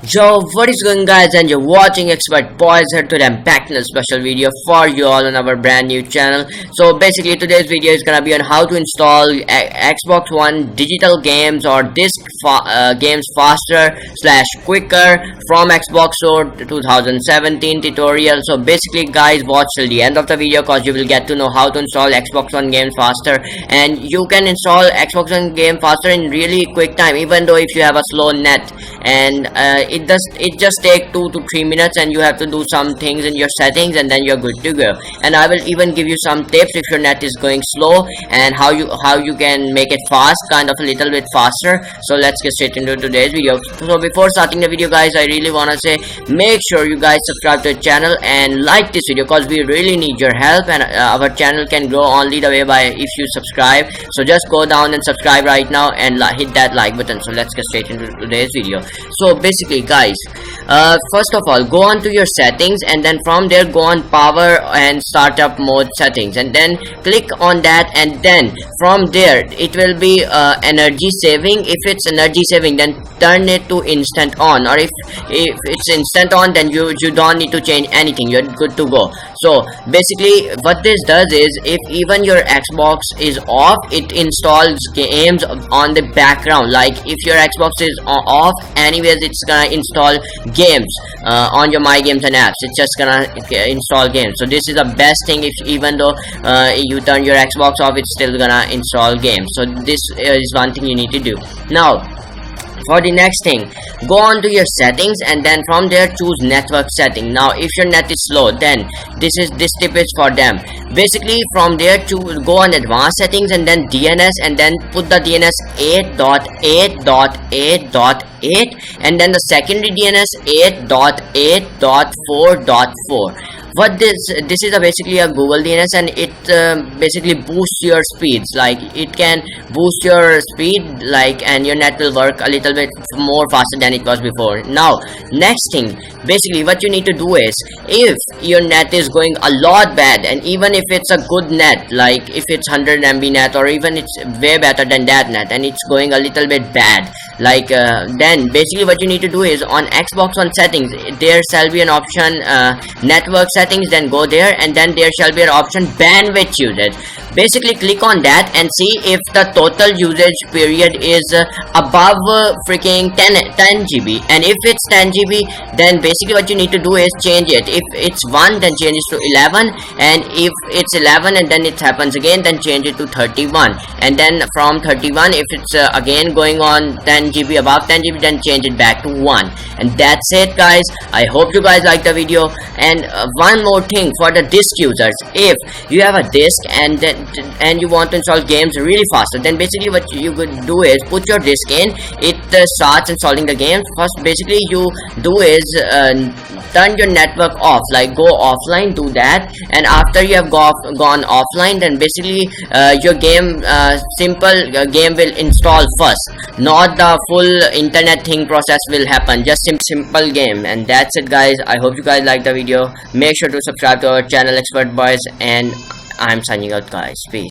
Yo, what is going guys, and you're watching Expert Boys here. Today I'm back in a special video for you all on our brand new channel. So basically today's video is gonna be on how to install Xbox One digital games or disc games faster / quicker from Xbox Store 2017 tutorial. So basically guys, watch till the end of the video cause you will get to know how to install Xbox One games faster, and you can install Xbox One game faster in really quick time, even though if you have a slow net. And it just take 2 to 3 minutes, and you have to do some things in your settings and then you're good to go. And I will even give you some tips if your net is going slow and how you can make it fast, kind of a little bit faster. So let's get straight into today's video. So before starting the video guys, I really want to say make sure you guys subscribe to the channel and like this video because we really need your help, and our channel can grow only the way by if you subscribe. So just go down and subscribe right now and hit that like button. So let's get straight into today's video. So basically guys, first of all, go on to your settings, and then from there go on power and startup mode settings, and then click on that, and then from there it will be energy saving. If it's energy saving, then turn it to instant on, or if it's instant on, then you don't need to change anything, you're good to go. So basically what this does is, if even your Xbox is off, it installs games on the background. Like if your Xbox is off, anyways it's gonna install games on your My Games and apps. It's just gonna install games. So this is the best thing. If even though you turn your Xbox off, it's still gonna install games. So this is one thing you need to do. Now for the next thing, go on to your settings, and then from there choose network setting. Now if your net is slow, then this tip is for them. Basically from there to go on advanced settings, and then DNS, and then put the DNS 8.8.8.8, and then the secondary DNS 8.8.4.4. What this is basically a Google DNS, and it basically boosts your speeds. Like it can boost your speed, like, and your net will work a little bit more faster than it was before. Now next thing, basically what you need to do is, if your net is going a lot bad, and even if it's a good net, like if it's 100 MB net, or even it's way better than that net, and it's going a little bit bad, like then basically what you need to do is, on Xbox One settings there shall be an option network settings. Then go there, and then there shall be an option bandwidth usage. Basically click on that and see if the total usage period is above freaking 10 GB, and if it's 10 GB, then basically what you need to do is change it. If it's 1, then change it to 11, and if it's 11 and then it happens again, then change it to 31, and then from 31, if it's again going on 10 GB, above 10 GB, then change it back to 1. And that's it guys. I hope you guys like the video. And one more thing for the disk users, if you have a disk and you want to install games really faster, then basically what you could do is put your disk in, it starts installing the games. First basically you do is turn your network off, like go offline, do that, and after you have gone offline, then basically your game game will install first, not the full internet thing process will happen, just simple game. And that's it guys. I hope you guys like the video. Make sure to subscribe to our channel Expert Boys, and I'm signing out guys. Peace.